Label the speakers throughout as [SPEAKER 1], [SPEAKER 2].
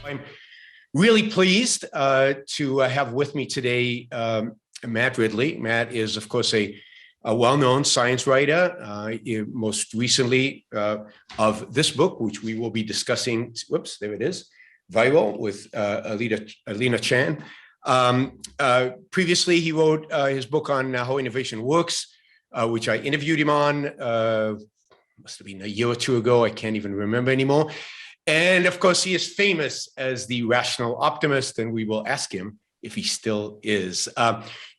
[SPEAKER 1] I'm really pleased to have with me today Matt Ridley. Matt is, of course, a well-known science writer, most recently of this book, which we will be discussing. Whoops, there it is, Viral with Alina Chan. Previously, he wrote his book on how innovation works, which I interviewed him on, must have been a year or two ago. I can't even remember anymore. And of course, he is famous as the rational optimist, and we will ask him if he still is.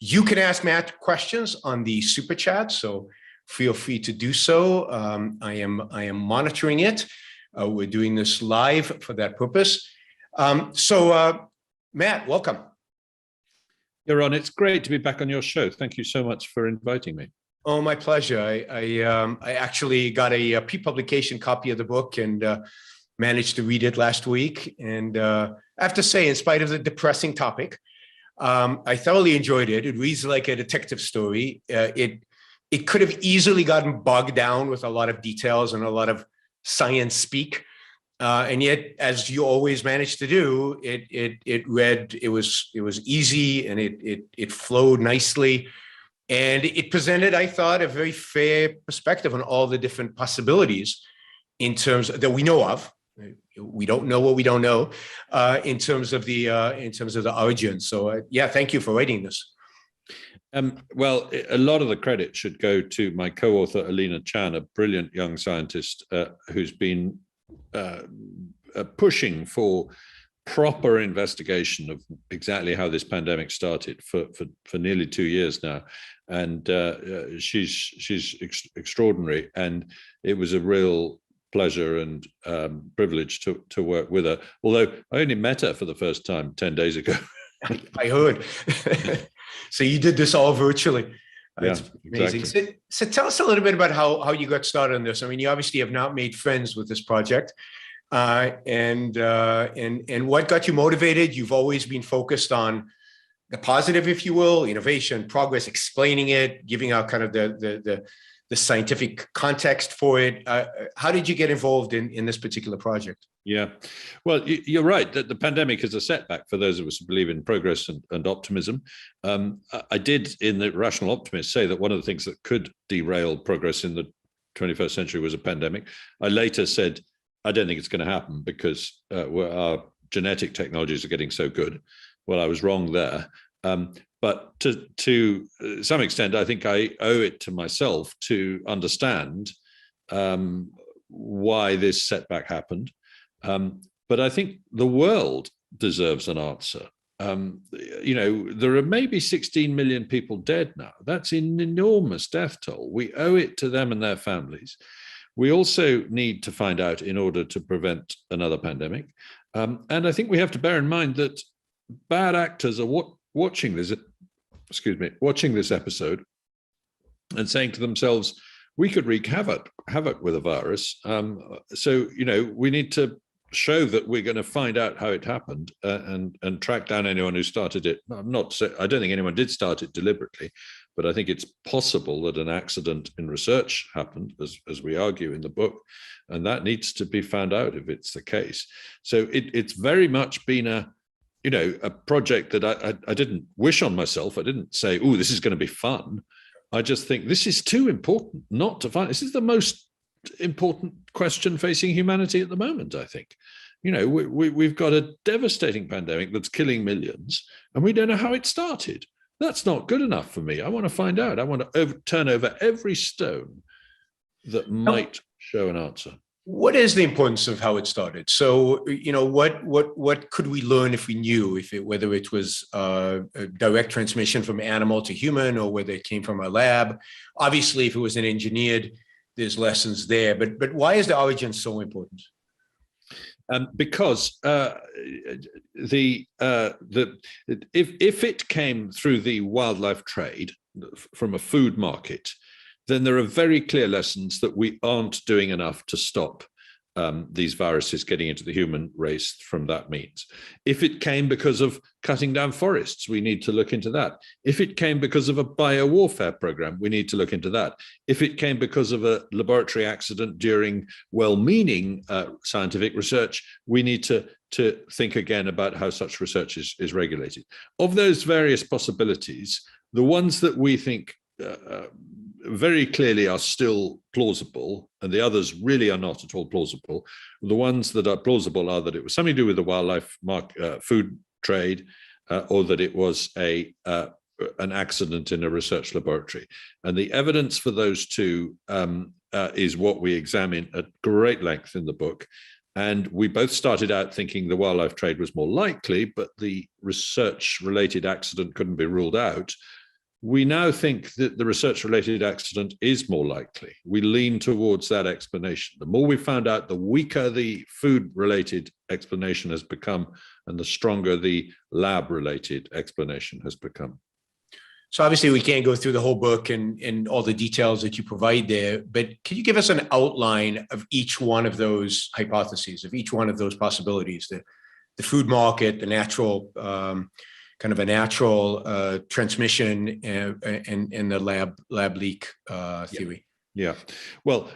[SPEAKER 1] You can ask Matt questions on the super chat, so feel free to do so. I am monitoring it. We're doing this live for that purpose. Matt, welcome.
[SPEAKER 2] Yaron, it's great to be back on your show. Thank you so much for inviting me.
[SPEAKER 1] Oh, my pleasure. I actually got a pre-publication copy of the book and managed to read it last week. And I have to say, in spite of the depressing topic, I thoroughly enjoyed it. It reads like a detective story. It could have easily gotten bogged down with a lot of details and a lot of science speak. And yet, as you always manage to do, it was easy and it flowed nicely. And it presented, I thought, a very fair perspective on all the different possibilities in terms that we know of. We don't know what we don't know in terms of the origin. So yeah, thank you for writing this.
[SPEAKER 2] Well, a lot of the credit should go to my co-author Alina Chan, a brilliant young scientist who's been pushing for proper investigation of exactly how this pandemic started for nearly 2 years now, and she's extraordinary, and it was a real pleasure and privilege to work with her, although I only met her for the first time 10 days ago.
[SPEAKER 1] I heard. So you did this all virtually.
[SPEAKER 2] That's
[SPEAKER 1] amazing. Exactly. So tell us a little bit about how you got started on this. I mean, you obviously have not made friends with this project. And what got you motivated? You've always been focused on the positive, if you will, innovation, progress, explaining it, giving out kind of the scientific context for it. How did you get involved in this particular project?
[SPEAKER 2] Yeah, well, you're right that the pandemic is a setback for those of us who believe in progress and optimism. I did, in the Rational Optimist, say that one of the things that could derail progress in the 21st century was a pandemic. I later said, I don't think it's going to happen because our genetic technologies are getting so good. Well, I was wrong there. But to some extent, I think I owe it to myself to understand why this setback happened. But I think the world deserves an answer. There are maybe 16 million people dead now. That's an enormous death toll. We owe it to them and their families. We also need to find out in order to prevent another pandemic. And I think we have to bear in mind that bad actors are watching this episode and saying to themselves, we could wreak havoc with a virus. So, we need to show that we're going to find out how it happened and track down anyone who started it. I don't think anyone did start it deliberately, but I think it's possible that an accident in research happened, as we argue in the book, and that needs to be found out if it's the case. So it's very much been a project that I didn't wish on myself. I didn't say, oh, this is going to be fun. I just think this is too important not to find. This is the most important question facing humanity at the moment, I think. We've got a devastating pandemic that's killing millions, and we don't know how it started. That's not good enough for me. I want to find out. I want to turn over every stone that might show an answer.
[SPEAKER 1] What is the importance of how it started? So, what could we learn if we knew, whether it was a direct transmission from animal to human, or whether it came from a lab? Obviously, if it was an engineered, there's lessons there. But why is the origin so important?
[SPEAKER 2] Because if it came through the wildlife trade from a food market, then there are very clear lessons that we aren't doing enough to stop these viruses getting into the human race from that means. If it came because of cutting down forests, we need to look into that. If it came because of a biowarfare program, we need to look into that. If it came because of a laboratory accident during well-meaning scientific research, we need to to think again about how such research is regulated. Of those various possibilities, the ones that we think very clearly are still plausible, and the others really are not at all plausible. The ones that are plausible are that it was something to do with the wildlife food trade, or that it was an accident in a research laboratory. And the evidence for those two is what we examine at great length in the book. And we both started out thinking the wildlife trade was more likely, but the research-related accident couldn't be ruled out. We now think that the research-related accident is more likely. We lean towards that explanation. The more we found out, the weaker the food-related explanation has become, and the stronger the lab-related explanation has become.
[SPEAKER 1] So obviously we can't go through the whole book and all the details that you provide there, but can you give us an outline of each one of those hypotheses, of each one of those possibilities, the food market, the natural, kind of a natural transmission, and the lab leak theory?
[SPEAKER 2] Yeah. Well,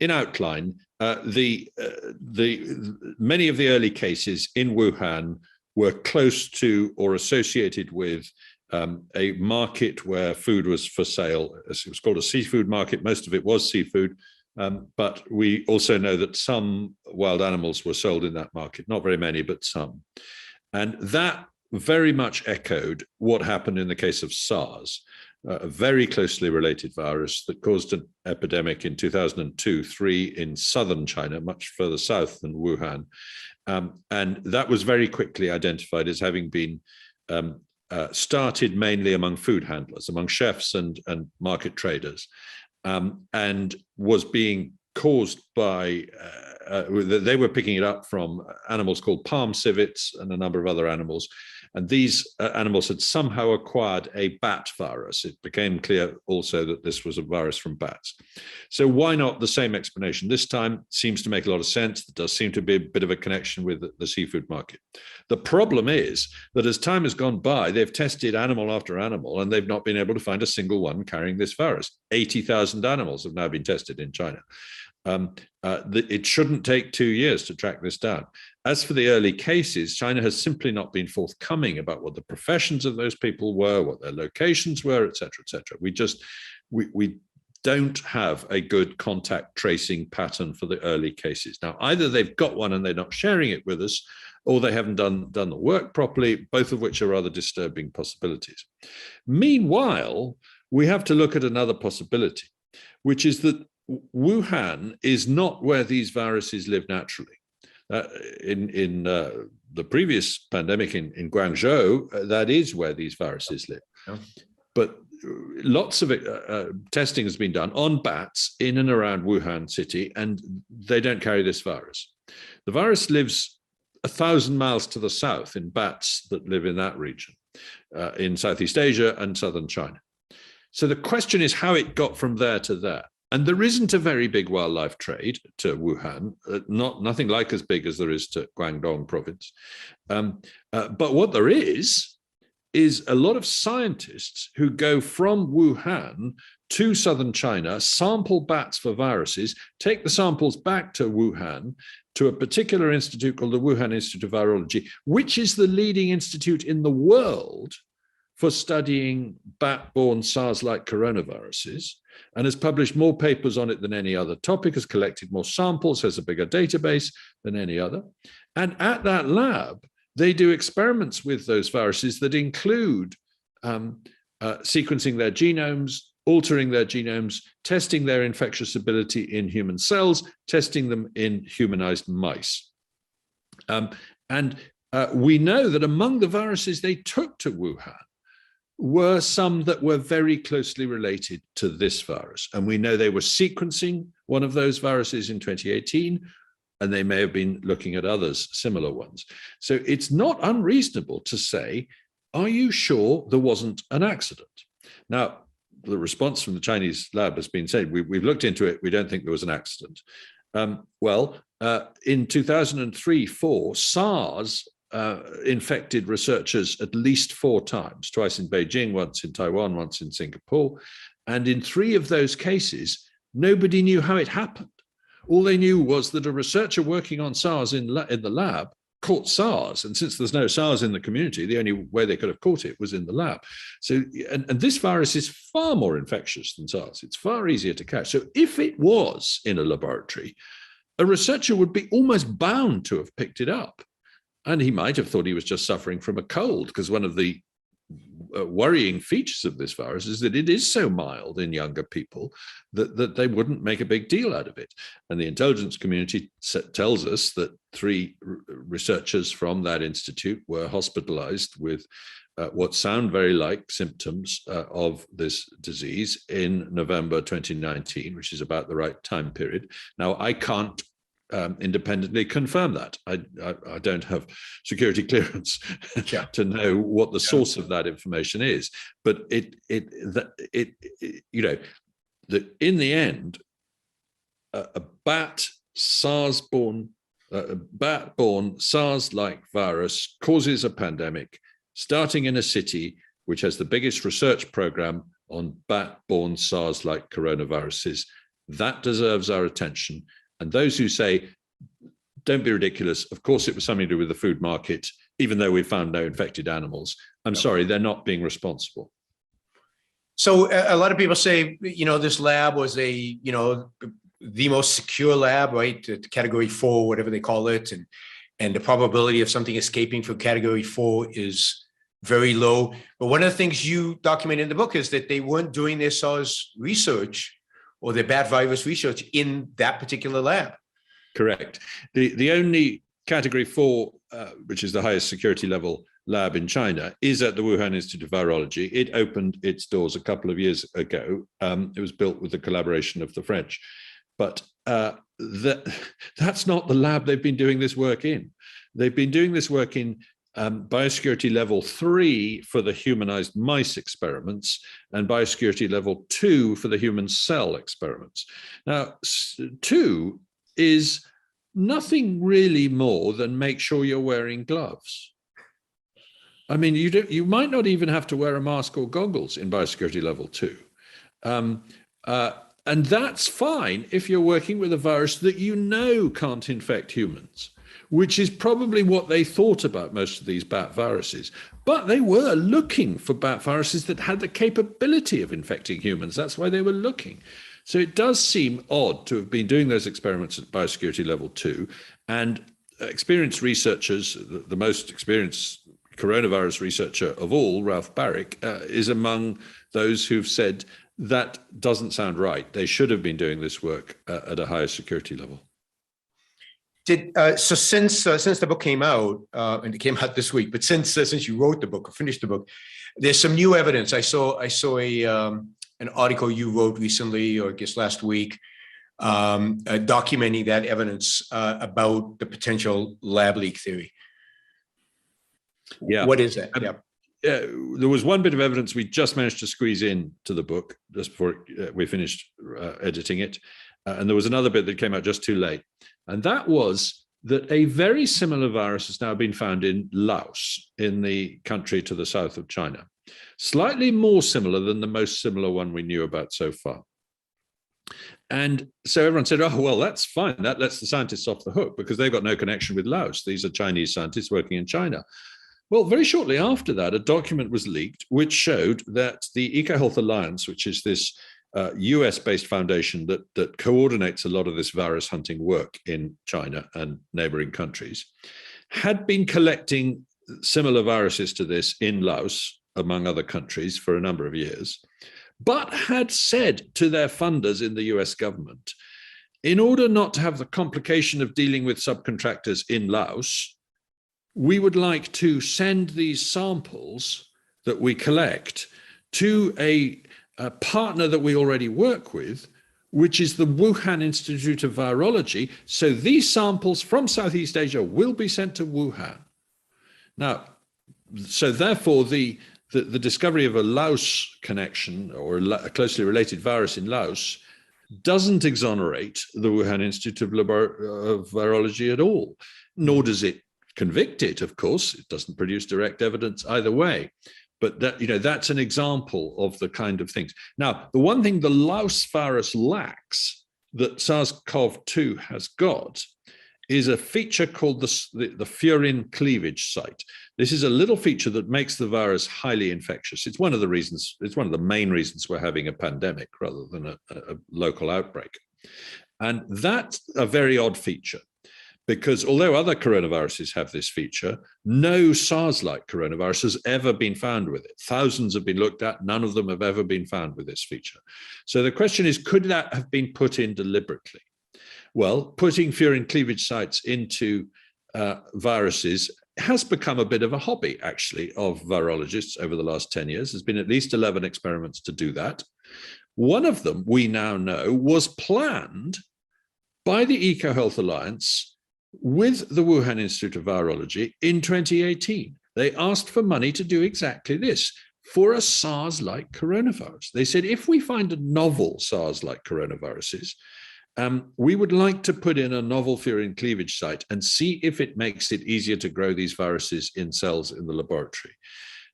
[SPEAKER 2] in outline, many of the early cases in Wuhan were close to or associated with a market where food was for sale. It was called a seafood market. Most of it was seafood, but we also know that some wild animals were sold in that market. Not very many, but some. And that very much echoed what happened in the case of SARS, a very closely related virus that caused an epidemic in 2002-3 in southern China, much further south than Wuhan. And that was very quickly identified as having been started mainly among food handlers, among chefs and market traders, and was being caused by, they were picking it up from animals called palm civets and a number of other animals. And these animals had somehow acquired a bat virus. It became clear also that this was a virus from bats. So why not the same explanation? This time seems to make a lot of sense. There does seem to be a bit of a connection with the seafood market. The problem is that as time has gone by, they've tested animal after animal, and they've not been able to find a single one carrying this virus. 80,000 animals have now been tested in China. It shouldn't take 2 years to track this down. As for the early cases, China has simply not been forthcoming about what the professions of those people were, what their locations were, et cetera, et cetera. We don't have a good contact tracing pattern for the early cases. Now, either they've got one and they're not sharing it with us, or they haven't done the work properly, both of which are rather disturbing possibilities. Meanwhile, we have to look at another possibility, which is that Wuhan is not where these viruses live naturally. In the previous pandemic in Guangzhou, that is where these viruses live. Yeah. But lots of testing has been done on bats in and around Wuhan city, and they don't carry this virus. The virus lives 1,000 miles to the south in bats that live in that region, in Southeast Asia and southern China. So the question is how it got from there to there. And there isn't a very big wildlife trade to Wuhan, nothing like as big as there is to Guangdong province. But what there is a lot of scientists who go from Wuhan to southern China, sample bats for viruses, take the samples back to Wuhan, to a particular institute called the Wuhan Institute of Virology, which is the leading institute in the world for studying bat-borne SARS-like coronaviruses, and has published more papers on it than any other topic, has collected more samples, has a bigger database than any other. And at that lab, they do experiments with those viruses that include sequencing their genomes, altering their genomes, testing their infectious ability in human cells, testing them in humanized mice. We know that among the viruses they took to Wuhan were some that were very closely related to this virus. And we know they were sequencing one of those viruses in 2018, and they may have been looking at others, similar ones. So it's not unreasonable to say, are you sure there wasn't an accident? Now, the response from the Chinese lab has been said, we've looked into it, we don't think there was an accident. In 2003-4, SARS infected researchers at least 4 times, twice in Beijing, once in Taiwan, once in Singapore. And in 3 of those cases, nobody knew how it happened. All they knew was that a researcher working on SARS in the lab caught SARS. And since there's no SARS in the community, the only way they could have caught it was in the lab. So, and this virus is far more infectious than SARS. It's far easier to catch. So if it was in a laboratory, a researcher would be almost bound to have picked it up. And he might have thought he was just suffering from a cold, because one of the worrying features of this virus is that it is so mild in younger people that they wouldn't make a big deal out of it. And the intelligence community tells us that 3 researchers from that institute were hospitalized with what sound very like symptoms of this disease in November 2019, which is about the right time period. Now, I can't independently confirm that. I don't have security clearance to know what the source of that information is. But it you know, that in the end, a bat-borne SARS-like virus causes a pandemic, starting in a city which has the biggest research program on bat-borne SARS-like coronaviruses. That deserves our attention. And those who say, don't be ridiculous, of course it was something to do with the food market, even though we found no infected animals, I'm sorry, they're not being responsible.
[SPEAKER 1] So a lot of people say, you know, this lab was the most secure lab, right? Category 4, whatever they call it. And the probability of something escaping from category 4 is very low. But one of the things you document in the book is that they weren't doing their SARS research or their bat virus research in that particular lab. Correct.
[SPEAKER 2] The only category 4, which is the highest security level lab in China, is at the Wuhan Institute of Virology. It opened its doors a couple of years ago. It was built with the collaboration of the French. But that's not the lab they've been doing this work in. They've been doing this work in biosecurity level 3 for the humanized mice experiments and biosecurity level 2 for the human cell experiments. Now, 2 is nothing really more than make sure you're wearing gloves. I mean, you might not even have to wear a mask or goggles in biosecurity level 2. And that's fine if you're working with a virus that you know can't infect humans, which is probably what they thought about most of these bat viruses. But they were looking for bat viruses that had the capability of infecting humans. That's why they were looking. So it does seem odd to have been doing those experiments at biosecurity level 2. And experienced researchers, the most experienced coronavirus researcher of all, Ralph Barrick, is among those who've said that doesn't sound right. They should have been doing this work at a higher security level.
[SPEAKER 1] So since the book came out, and it came out this week, but since you wrote the book or finished the book, there's some new evidence. I saw an article you wrote recently, or I guess last week, documenting that evidence about the potential lab leak theory.
[SPEAKER 2] Yeah.
[SPEAKER 1] What is that?
[SPEAKER 2] There was one bit of evidence we just managed to squeeze in to the book just before we finished editing it. And there was another bit that came out just too late. And that was that a very similar virus has now been found in Laos, in the country to the south of China. Slightly more similar than the most similar one we knew about so far. And so everyone said, oh, well, that's fine. That lets the scientists off the hook because they've got no connection with Laos. These are Chinese scientists working in China. Well, very shortly after that, a document was leaked which showed that the EcoHealth Alliance, which is this US-based foundation that coordinates a lot of this virus hunting work in China and neighboring countries, had been collecting similar viruses to this in Laos, among other countries, for a number of years, but had said to their funders in the US government, in order not to have the complication of dealing with subcontractors in Laos, we would like to send these samples that we collect to a partner that we already work with, which is the Wuhan Institute of Virology. So these samples from Southeast Asia will be sent to Wuhan. Now, so therefore the discovery of a Laos connection or a closely related virus in Laos doesn't exonerate the Wuhan Institute of Virology at all, nor does it convict it, of course. It doesn't produce direct evidence either way. But that, that's an example of the kind of things. Now, the one thing the Laos virus lacks that SARS-CoV-2 has got is a feature called the furin cleavage site. This is a little feature that makes the virus highly infectious. It's one of the reasons, it's one of the main reasons we're having a pandemic rather than a local outbreak. And that's a very odd feature, because although other coronaviruses have this feature, no SARS-like coronavirus has ever been found with it. Thousands have been looked at, none of them have ever been found with this feature. So the question is, could that have been put in deliberately? Well, putting furin cleavage sites into viruses has become a bit of a hobby, actually, of virologists over the last 10 years. There's been at least 11 experiments to do that. One of them, we now know, was planned by the EcoHealth Alliance with the Wuhan Institute of Virology in 2018. They asked for money to do exactly this for a SARS-like coronavirus. They said, if we find a novel SARS-like coronaviruses, we would like to put in a novel furin cleavage site and see if it makes it easier to grow these viruses in cells in the laboratory.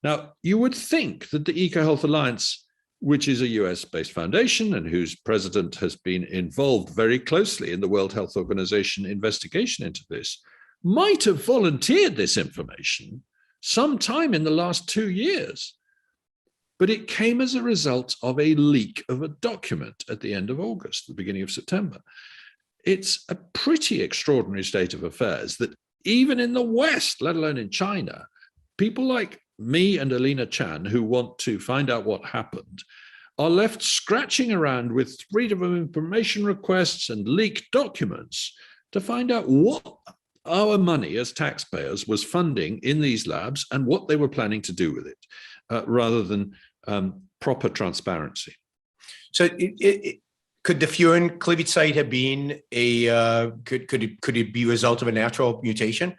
[SPEAKER 2] Now, you would think that the EcoHealth Alliance, which is a US-based foundation and whose president has been involved very closely in the World Health Organization investigation into this, might have volunteered this information sometime in the last 2 years. But it came as a result of a leak of a document at the end of August, the beginning of September. It's a pretty extraordinary state of affairs that even in the West, let alone in China, people like me and Alina Chan, who want to find out what happened, are left scratching around with freedom of information requests and leaked documents to find out what our money as taxpayers was funding in these labs and what they were planning to do with it, rather than proper transparency.
[SPEAKER 1] So could the furin cleavage site have been could it be a result of a natural mutation?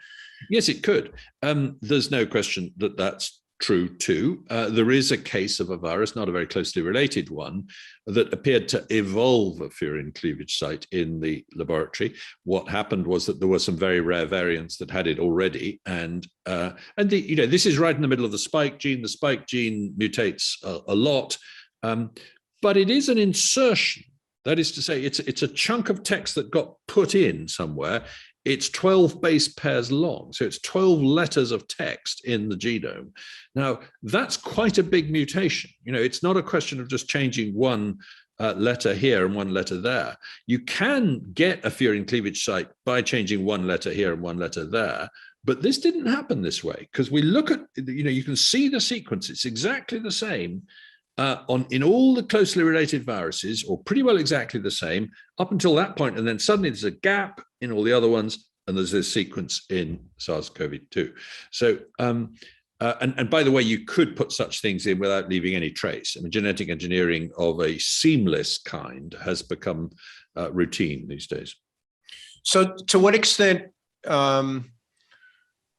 [SPEAKER 2] Yes, it could. There's no question that that's true too. There is a case of a virus, not a very closely related one, that appeared to evolve a furin cleavage site in the laboratory. What happened was that there were some very rare variants that had it already, and this is right in the middle of the spike gene. The spike gene mutates a lot, but it is an insertion. That is to say, it's a chunk of text that got put in somewhere. It's 12 base pairs long, so it's 12 letters of text in the genome. Now, that's quite a big mutation. It's not a question of just changing one letter here and one letter there. You can get a furin cleavage site by changing one letter here and one letter there, but this didn't happen this way, because we look at, you can see the sequence. It's exactly the same in all the closely related viruses, or pretty well exactly the same up until that point, and then suddenly there's a gap in all the other ones, and there's this sequence in SARS-CoV-2. So, and by the way, you could put such things in without leaving any trace. I mean, genetic engineering of a seamless kind has become routine these days.
[SPEAKER 1] So, to what extent?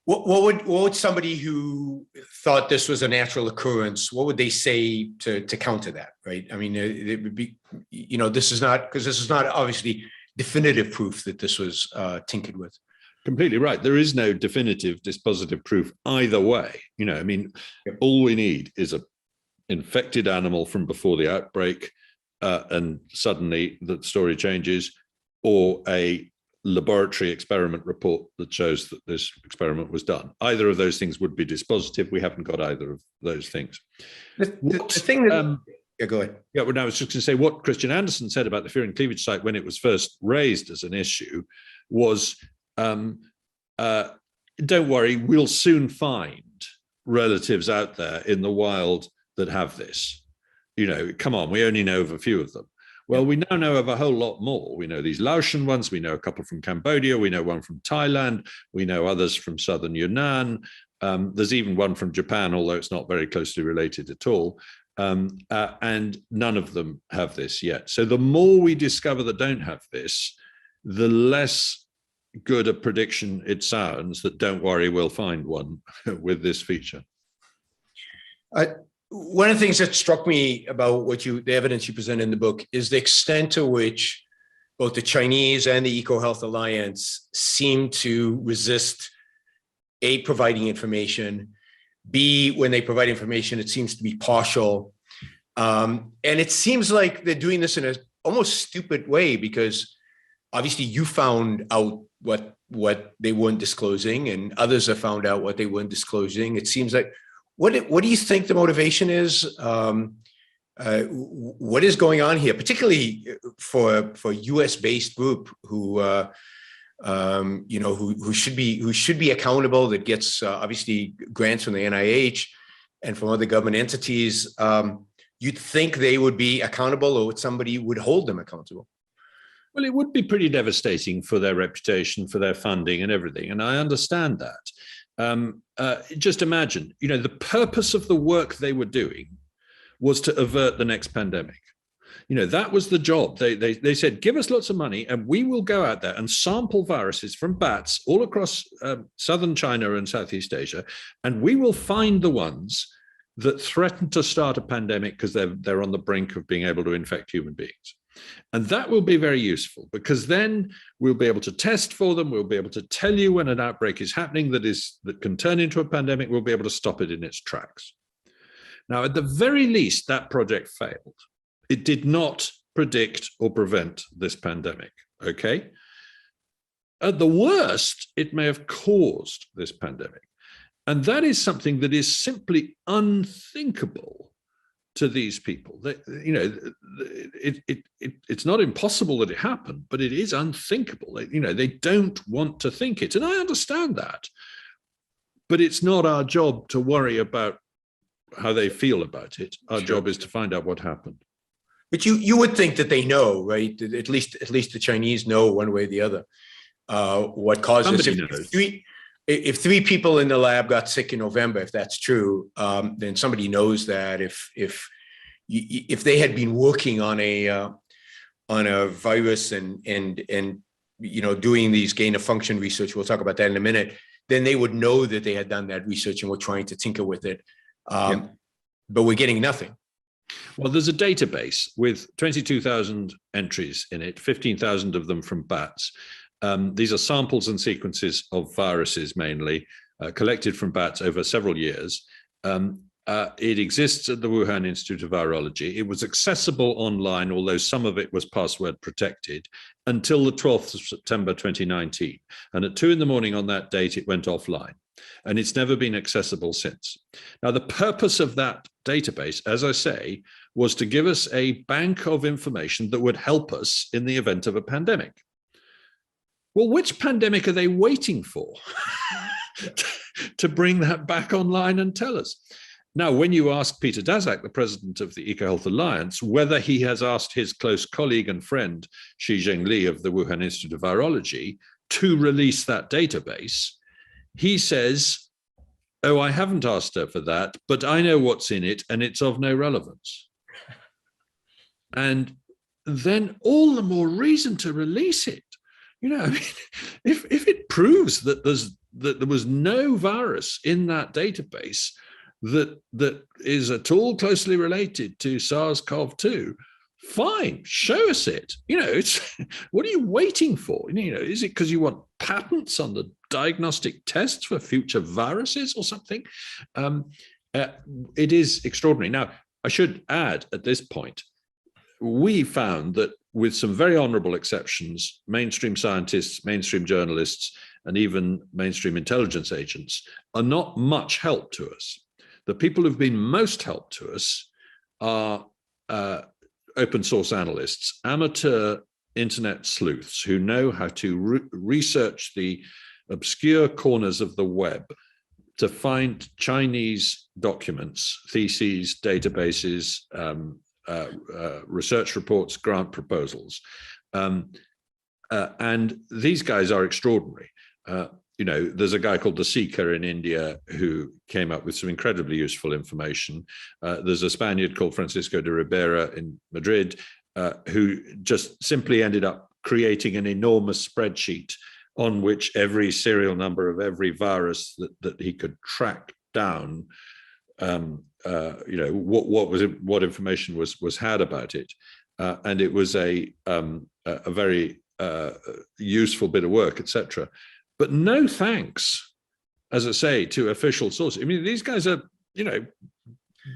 [SPEAKER 1] What would somebody who thought this was a natural occurrence, what would they say to counter that, right? I mean, it would be, this is not obviously definitive proof that this was tinkered with.
[SPEAKER 2] Completely right. There is no definitive dispositive proof either way. All we need is an infected animal from before the outbreak, and suddenly the story changes, or a laboratory experiment report that shows that this experiment was done. Either of those things would be dispositive. We haven't got either of those things.
[SPEAKER 1] The thing that, go ahead.
[SPEAKER 2] Yeah, well, I was just going to say what Christian Andersen said about the furin cleavage site when it was first raised as an issue was, don't worry, we'll soon find relatives out there in the wild that have this. Come on, we only know of a few of them. Well, we now know of a whole lot more. We know these Laotian ones. We know a couple from Cambodia. We know one from Thailand. We know others from southern Yunnan. There's even one from Japan, although it's not very closely related at all. And none of them have this yet. So the more we discover that don't have this, the less good a prediction it sounds that don't worry, we'll find one with this feature.
[SPEAKER 1] One of the things that struck me about the evidence you present in the book is the extent to which both the Chinese and the EcoHealth Alliance seem to resist A, providing information, B, when they provide information, it seems to be partial. And it seems like they're doing this in a almost stupid way, because obviously you found out what they weren't disclosing, and others have found out what they weren't disclosing. It seems like, what do you think the motivation is? What is going on here, particularly for US based group who who should be accountable, that gets obviously grants from the NIH and from other government entities? You'd think they would be accountable, or somebody would hold them accountable.
[SPEAKER 2] Well, it would be pretty devastating for their reputation, for their funding and everything. And I understand that. Just imagine, the purpose of the work they were doing was to avert the next pandemic. That was the job. They said, give us lots of money and we will go out there and sample viruses from bats all across southern China and Southeast Asia. And we will find the ones that threaten to start a pandemic because they're on the brink of being able to infect human beings. And that will be very useful, because then we'll be able to test for them. We'll be able to tell you when an outbreak is happening that can turn into a pandemic. We'll be able to stop it in its tracks. Now, at the very least, that project failed. It did not predict or prevent this pandemic, okay? At the worst, it may have caused this pandemic. And that is something that is simply unthinkable to these people. It's not impossible that it happened, but it is unthinkable. They don't want to think it. And I understand that. But it's not our job to worry about how they feel about it. Our job is to find out what happened.
[SPEAKER 1] But you would think that they know, right? At least the Chinese know one way or the other what causes.
[SPEAKER 2] Somebody knows.
[SPEAKER 1] If three people in the lab got sick in November, if that's true, then somebody knows that. If they had been working on a virus and doing these gain of function research, we'll talk about that in a minute, then they would know that they had done that research and were trying to tinker with it. But we're getting nothing.
[SPEAKER 2] Well, there's a database with 22,000 entries in it, 15,000 of them from bats. These are samples and sequences of viruses, mainly collected from bats over several years. It exists at the Wuhan Institute of Virology. It was accessible online, although some of it was password protected, until the 12th of September 2019. And at 2 a.m. on that date, it went offline. And it's never been accessible since. Now, the purpose of that database, as I say, was to give us a bank of information that would help us in the event of a pandemic. Well, which pandemic are they waiting for to bring that back online and tell us? Now, when you ask Peter Daszak, the president of the EcoHealth Alliance, whether he has asked his close colleague and friend, Shizheng Li of the Wuhan Institute of Virology, to release that database, he says, oh, I haven't asked her for that, but I know what's in it and it's of no relevance. And then all the more reason to release it. If it proves that there was no virus in that database that is at all closely related to SARS-CoV-2, fine, show us it. What are you waiting for? Is it because you want patents on the diagnostic tests for future viruses or something? It is extraordinary. Now, I should add at this point, we found that with some very honorable exceptions, mainstream scientists, mainstream journalists, and even mainstream intelligence agents are not much help to us. The people who've been most help to us are open source analysts, amateur internet sleuths who know how to research the obscure corners of the web to find Chinese documents, theses, databases, research reports, grant proposals. And these guys are extraordinary. There's a guy called the Seeker in India who came up with some incredibly useful information. There's a Spaniard called Francisco de Ribera in Madrid who just simply ended up creating an enormous spreadsheet on which every serial number of every virus that he could track down, what information was had about it, and it was a very useful bit of work, etc. But no thanks, as I say, to official sources. I mean, these guys are,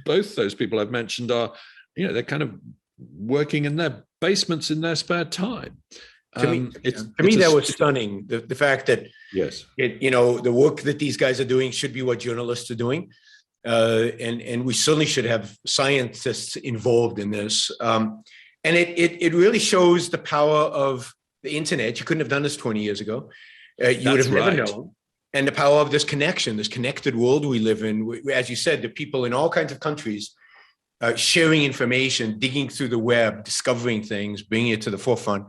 [SPEAKER 2] both those people I've mentioned are, they're kind of working in their basements in their spare time.
[SPEAKER 1] To me,
[SPEAKER 2] It's
[SPEAKER 1] to me
[SPEAKER 2] a-
[SPEAKER 1] that was stunning. The fact that
[SPEAKER 2] yes,
[SPEAKER 1] the work that these guys are doing should be what journalists are doing, and we certainly should have scientists involved in this. And it really shows the power of the internet. You couldn't have done this 20 years ago. You would
[SPEAKER 2] That's
[SPEAKER 1] have never
[SPEAKER 2] right.
[SPEAKER 1] known. And the power of this connection, this connected world we live in. As you said, the people in all kinds of countries sharing information, digging through the web, discovering things, bringing it to the forefront.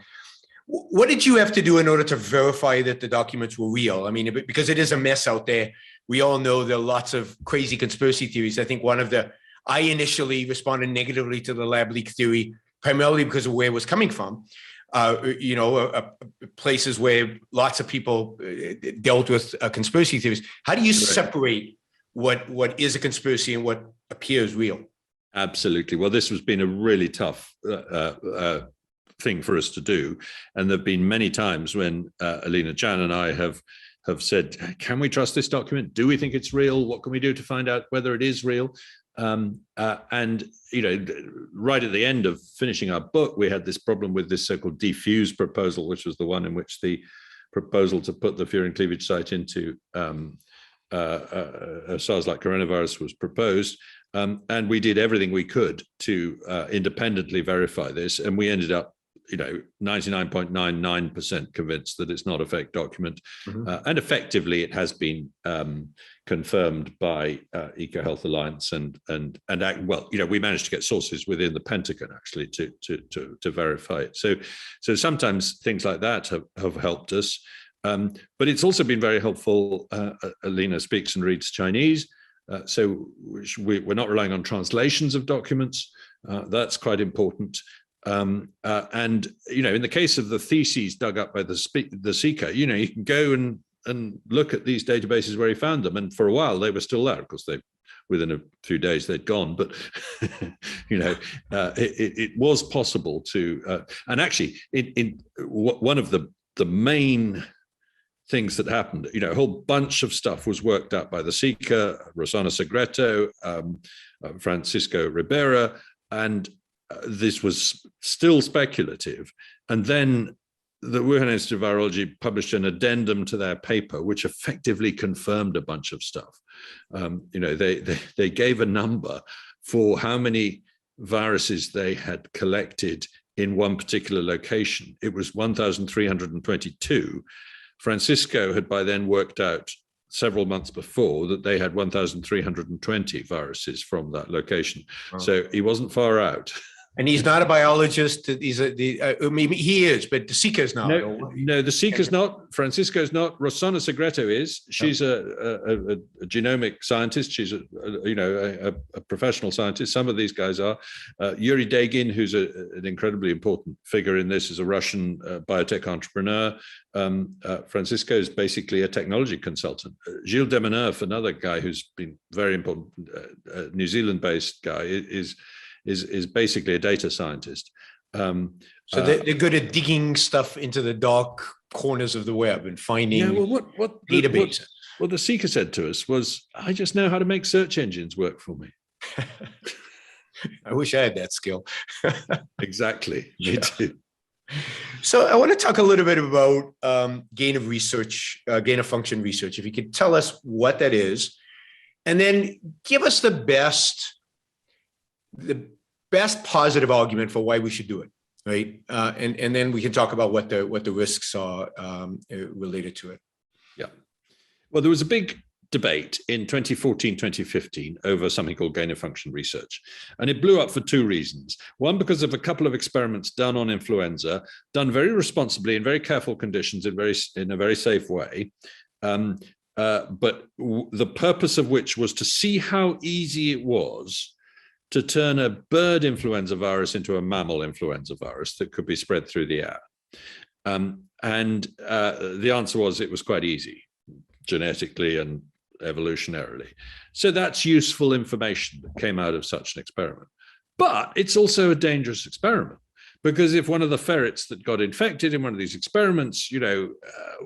[SPEAKER 1] What did you have to do in order to verify that the documents were real? I mean, because it is a mess out there. We all know there are lots of crazy conspiracy theories. I think I initially responded negatively to the lab leak theory, primarily because of where it was coming from. Places where lots of people dealt with conspiracy theories. How do you separate what is a conspiracy and what appears real?
[SPEAKER 2] Absolutely. Well, this has been a really tough thing for us to do, and there've been many times when Alina Chan and I have said, "Can we trust this document? Do we think it's real? What can we do to find out whether it is real?" And right at the end of finishing our book, we had this problem with this so-called diffuse proposal, which was the one in which the proposal to put the furin cleavage site into a SARS-like coronavirus was proposed. And we did everything we could to independently verify this, and we ended up 99.99% convinced that it's not a fake document. And effectively it has been confirmed by EcoHealth Alliance and we managed to get sources within the Pentagon actually to verify it. So sometimes things like that have helped us. But it's also been very helpful. Alina speaks and reads Chinese. So we're not relying on translations of documents. That's quite important. And in the case of the theses dug up by the seeker, you can go and look at these databases where he found them, and for a while they were still there. Of course, within a few days they'd gone, but it was possible to. And actually, one of the main things that happened, a whole bunch of stuff was worked out by the seeker, Rosana Segreto, Francisco Ribera, and this was still speculative. And then the Wuhan Institute of Virology published an addendum to their paper, which effectively confirmed a bunch of stuff. They gave a number for how many viruses they had collected in one particular location. It was 1,322. Francisco had by then worked out several months before that they had 1,320 viruses from that location. Wow. So he wasn't far out.
[SPEAKER 1] And he's not a biologist. Maybe he is, but the seeker's not.
[SPEAKER 2] No, the seeker's not. Francisco's not. Rosana Segreto is. She's a genomic scientist. She's a professional scientist. Some of these guys are. Yuri Degin, who's an incredibly important figure in this, is a Russian biotech entrepreneur. Francisco is basically a technology consultant. Gilles Demeneuf, another guy who's been very important, New Zealand-based guy, is basically a data scientist. So
[SPEAKER 1] they're good at digging stuff into the dark corners of the web and finding what databases.
[SPEAKER 2] What the seeker said to us was, I just know how to make search engines work for me.
[SPEAKER 1] I wish I had that skill.
[SPEAKER 2] Exactly. Me too.
[SPEAKER 1] So I want to talk a little bit about gain of function research. If you could tell us what that is, and then give us the best positive argument for why we should do it, right? And then we can talk about what the risks are related to it.
[SPEAKER 2] Yeah. Well, there was a big debate in 2014, 2015 over something called gain of function research. And it blew up for two reasons. One, because of a couple of experiments done on influenza, done very responsibly in very careful conditions in a very safe way. But the purpose of which was to see how easy it was to turn a bird influenza virus into a mammal influenza virus that could be spread through the air. And the answer was it was quite easy, genetically and evolutionarily. So that's useful information that came out of such an experiment. But it's also a dangerous experiment, because if one of the ferrets that got infected in one of these experiments,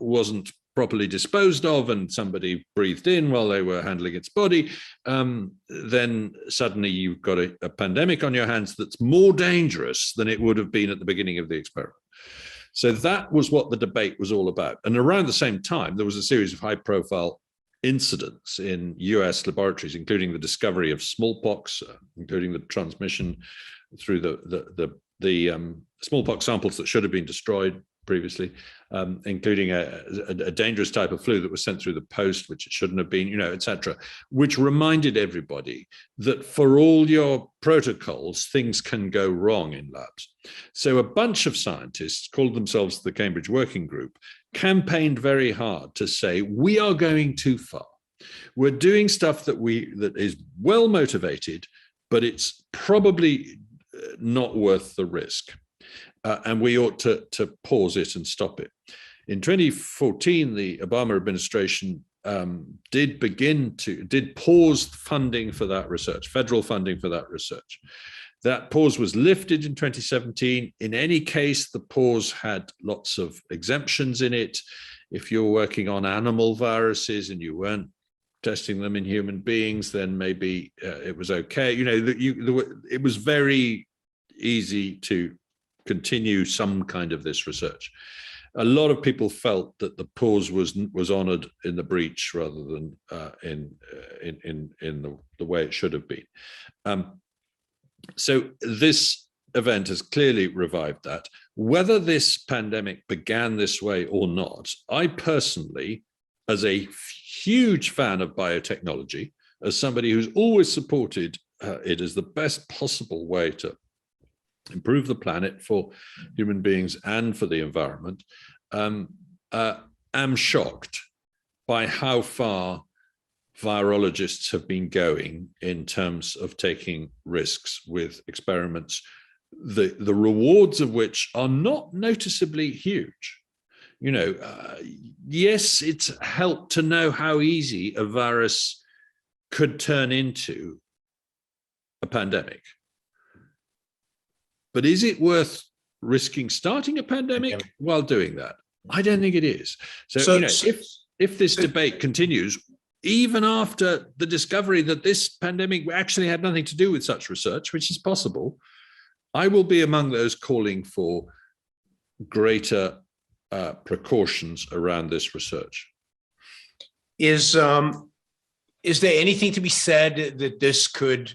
[SPEAKER 2] wasn't properly disposed of and somebody breathed in while they were handling its body, then suddenly you've got a pandemic on your hands that's more dangerous than it would have been at the beginning of the experiment. So that was what the debate was all about. And around the same time, there was a series of high-profile incidents in US laboratories, including the discovery of smallpox, including the transmission through the smallpox samples that should have been destroyed previously, including a dangerous type of flu that was sent through the post, which it shouldn't have been, etc., which reminded everybody that for all your protocols, things can go wrong in labs. So a bunch of scientists called themselves the Cambridge Working Group, campaigned very hard to say, we are going too far. We're doing stuff that is well motivated, but it's probably not worth the risk. And we ought to pause it and stop it. In 2014, the Obama administration did pause funding for that research, federal funding for that research. That pause was lifted in 2017. In any case, the pause had lots of exemptions in it. If you're working on animal viruses and you weren't testing them in human beings, then maybe it was okay. It was very easy to continue some kind of this research. A lot of people felt that the pause was honored in the breach rather than in the way it should have been. So this event has clearly revived that. Whether this pandemic began this way or not, I personally, as a huge fan of biotechnology, as somebody who's always supported it as the best possible way to improve the planet for human beings and for the environment, am shocked by how far virologists have been going in terms of taking risks with experiments, the rewards of which are not noticeably huge. Yes, it's helped to know how easy a virus could turn into a pandemic. But is it worth risking starting a pandemic while doing that? I don't think it is. So if this debate continues, even after the discovery that this pandemic actually had nothing to do with such research, which is possible, I will be among those calling for greater precautions around this research.
[SPEAKER 1] Is there anything to be said that this could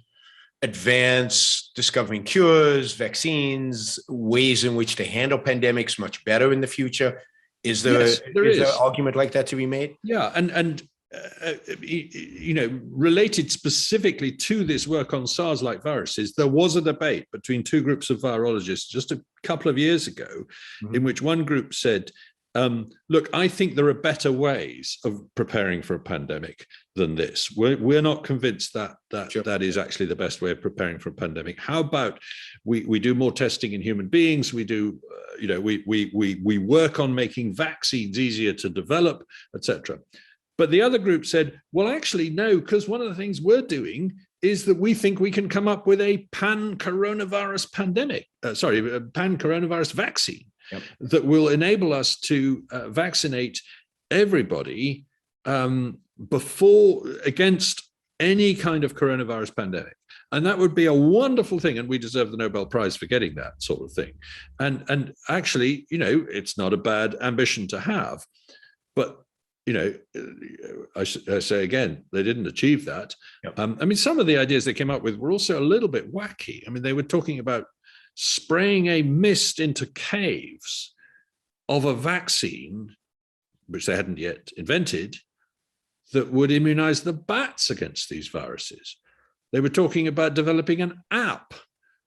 [SPEAKER 1] advance discovering cures, vaccines, ways in which to handle pandemics much better in the future? Is there,
[SPEAKER 2] yes, there is
[SPEAKER 1] an argument like that to be made?
[SPEAKER 2] Yeah, and related specifically to this work on SARS-like viruses, there was a debate between two groups of virologists just a couple of years ago, in which one group said, look, I think there are better ways of preparing for a pandemic than this. We're not convinced that that is actually the best way of preparing for a pandemic. How about we do more testing in human beings? We do, we work on making vaccines easier to develop, etc. But the other group said, well, actually, no, because one of the things we're doing is that we think we can come up with a pan-coronavirus vaccine. Yep. That will enable us to vaccinate everybody against any kind of coronavirus pandemic. And that would be a wonderful thing. And we deserve the Nobel Prize for getting that sort of thing. And actually, it's not a bad ambition to have. But, I say again, they didn't achieve that. Yep. Some of the ideas they came up with were also a little bit wacky. They were talking about spraying a mist into caves of a vaccine, which they hadn't yet invented, that would immunize the bats against these viruses. They were talking about developing an app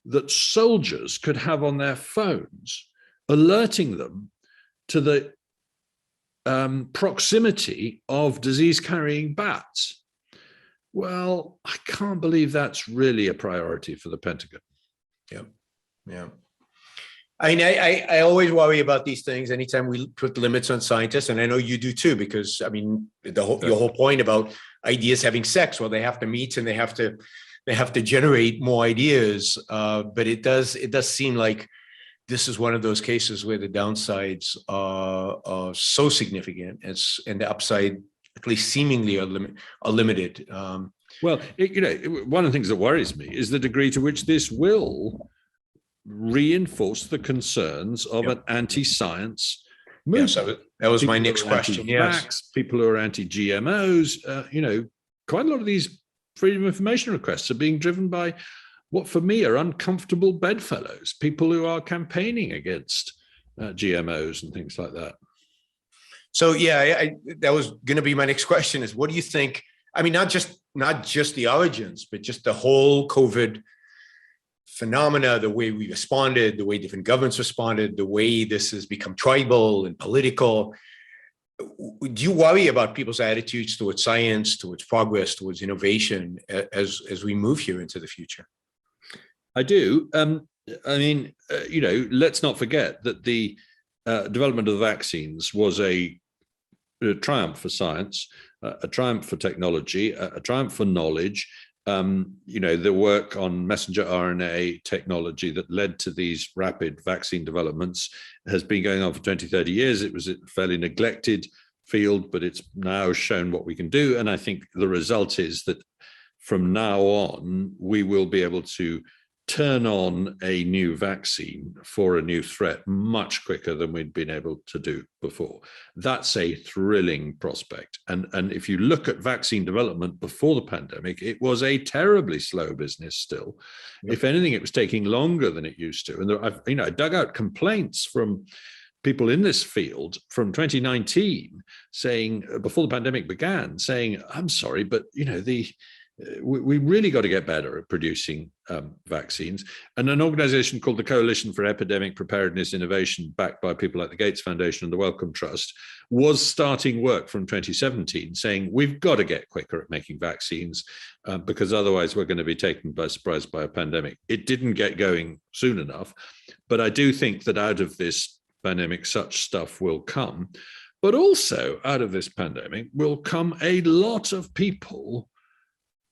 [SPEAKER 2] that soldiers could have on their phones, alerting them to the proximity of disease-carrying bats. Well, I can't believe that's really a priority for the Pentagon.
[SPEAKER 1] Yeah. I always worry about these things anytime we put limits on scientists, and I know you do too, because your whole point about ideas having sex, well, they have to meet and they have to generate more ideas. But it does seem like this is one of those cases where the downsides are so significant, and the upside, at least seemingly, are limited.
[SPEAKER 2] Well, one of the things that worries me is the degree to which this will reinforce the concerns of an anti-science movement.
[SPEAKER 1] Yeah, so that was my next question. Yes,
[SPEAKER 2] people who are anti-GMOs, quite a lot of these freedom of information requests are being driven by what for me are uncomfortable bedfellows, people who are campaigning against GMOs and things like that.
[SPEAKER 1] So yeah, that was going to be my next question is, what do you think? I mean, not just the origins, but just the whole COVID phenomena, the way we responded, the way different governments responded, the way this has become tribal and political. Do you worry about people's attitudes towards science, towards progress, towards innovation as we move here into the future?
[SPEAKER 2] I do. Let's not forget that the development of the vaccines was a triumph for science, a triumph for technology, a triumph for knowledge. The work on messenger RNA technology that led to these rapid vaccine developments has been going on for 20, 30 years. It was a fairly neglected field, but it's now shown what we can do. And I think the result is that from now on, we will be able to turn on a new vaccine for a new threat much quicker than we'd been able to do before. That's a thrilling prospect. And if you look at vaccine development before the pandemic, it was a terribly slow business still. Yep. If anything, it was taking longer than it used to. And I dug out complaints from people in this field from 2019 saying, before the pandemic began, saying, I'm sorry, but we really got to get better at producing vaccines. And an organization called the Coalition for Epidemic Preparedness Innovation, backed by people like the Gates Foundation and the Wellcome Trust, was starting work from 2017 saying, we've got to get quicker at making vaccines because otherwise we're going to be taken by surprise by a pandemic. It didn't get going soon enough, but I do think that out of this pandemic, such stuff will come. But also out of this pandemic will come a lot of people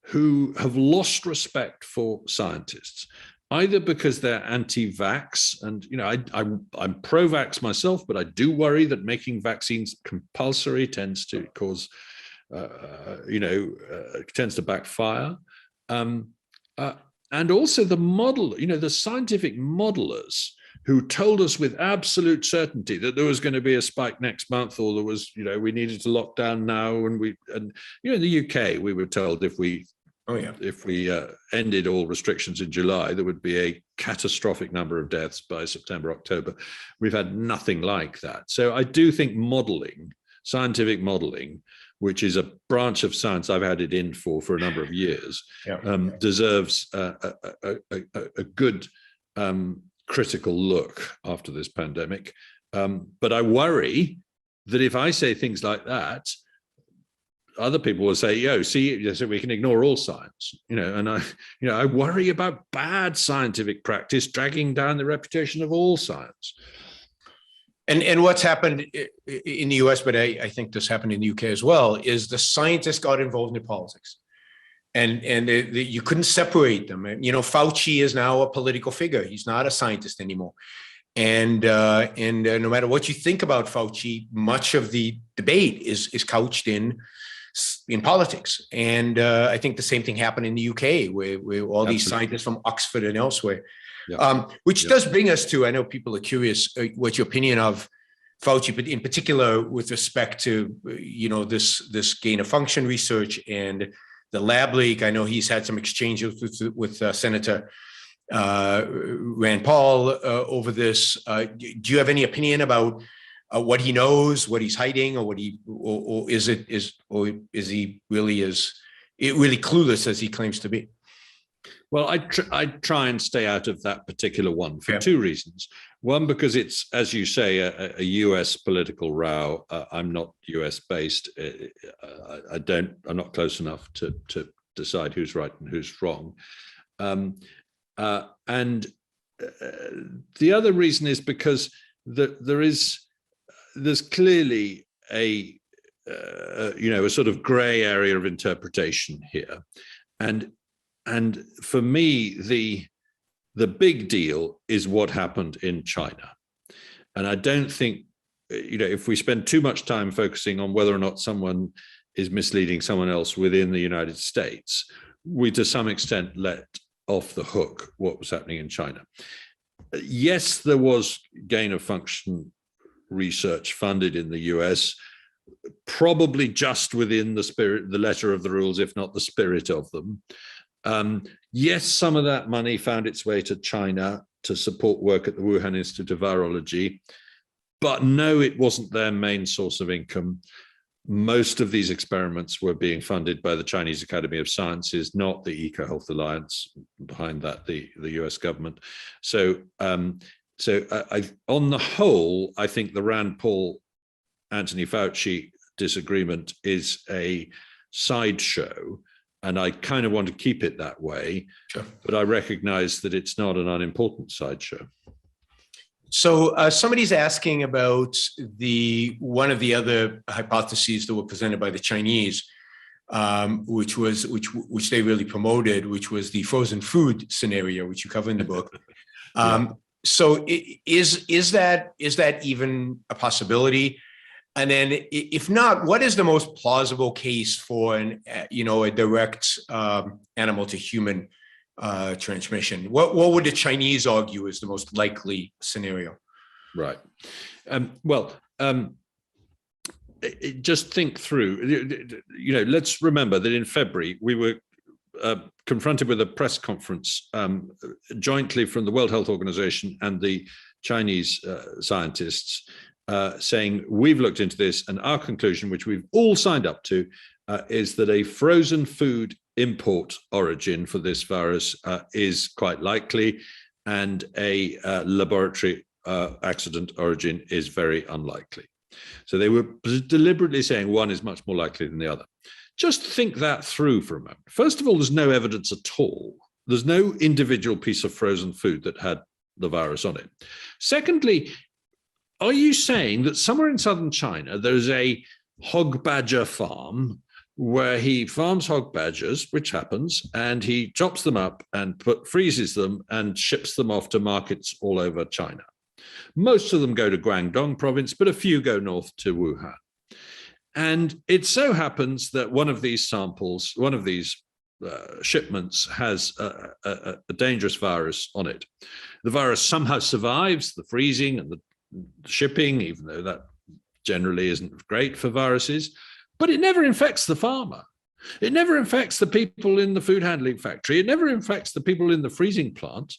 [SPEAKER 2] who have lost respect for scientists, either because they're anti-vax, and I'm pro-vax myself, but I do worry that making vaccines compulsory tends to cause, tends to backfire, and also the model, the scientific modelers who told us with absolute certainty that there was going to be a spike next month, or there was, we needed to lock down now. And in the UK, we were told if we ended all restrictions in July, there would be a catastrophic number of deaths by September, October. We've had nothing like that. So I do think modeling, scientific modeling, which is a branch of science I've had it in for a number of years, deserves a good critical look after this pandemic. But I worry that if I say things like that, other people will say, so we can ignore all science, and I worry about bad scientific practice dragging down the reputation of all science.
[SPEAKER 1] And what's happened in the US, but I think this happened in the UK as well, is the scientists got involved in politics. And you couldn't separate them. And, Fauci is now a political figure. He's not a scientist anymore. And no matter what you think about Fauci, much of the debate is couched in politics. And I think the same thing happened in the UK, where all these scientists from Oxford and elsewhere, which does bring us to, I know people are curious, what's your opinion of Fauci, but in particular with respect to, this gain of function research and the lab leak. I know he's had some exchanges with Senator Rand Paul over this. Do you have any opinion about what he knows, what he's hiding, or is he really clueless as he claims to be?
[SPEAKER 2] Well, I try and stay out of that particular one for two reasons. One, because it's, as you say, a US political row. I'm not US based. I'm not close enough to decide who's right and who's wrong. And the other reason is because there's clearly a sort of gray area of interpretation here, and for me, the big deal is what happened in China. And I don't think, if we spend too much time focusing on whether or not someone is misleading someone else within the United States, we to some extent let off the hook what was happening in China. yes, there was gain of function research funded in the US, probably just within the letter of the rules, if not the spirit of them. Yes, some of that money found its way to China to support work at the Wuhan Institute of Virology, but no, it wasn't their main source of income. Most of these experiments were being funded by the Chinese Academy of Sciences, not the EcoHealth Alliance, behind that the US government. So, on the whole, I think the Rand Paul, Anthony Fauci disagreement is a sideshow, and I kind of want to keep it that way. Sure. But I recognize that it's not an unimportant sideshow.
[SPEAKER 1] So somebody's asking about one of the other hypotheses that were presented by the Chinese, which they really promoted, which was the frozen food scenario, which you cover in the book. So is that even a possibility? And then, if not, what is the most plausible case for a direct animal to human transmission? What would the Chinese argue is the most likely scenario?
[SPEAKER 2] Right. Just think through. Let's remember that in February we were confronted with a press conference jointly from the World Health Organization and the Chinese scientists saying, we've looked into this, and our conclusion, which we've all signed up to, is that a frozen food import origin for this virus is quite likely, and a laboratory accident origin is very unlikely. So they were deliberately saying one is much more likely than the other. Just think that through for a moment. First of all, there's no evidence at all. There's no individual piece of frozen food that had the virus on it. Secondly, are you saying that somewhere in southern China, there's a hog badger farm where he farms hog badgers, which happens, and he chops them up and freezes them and ships them off to markets all over China? Most of them go to Guangdong province, but a few go north to Wuhan. And it so happens that one of these samples, one of these shipments has a dangerous virus on it. The virus somehow survives the freezing and the shipping, even though that generally isn't great for viruses, but it never infects the farmer. It never infects the people in the food handling factory. It never infects the people in the freezing plant.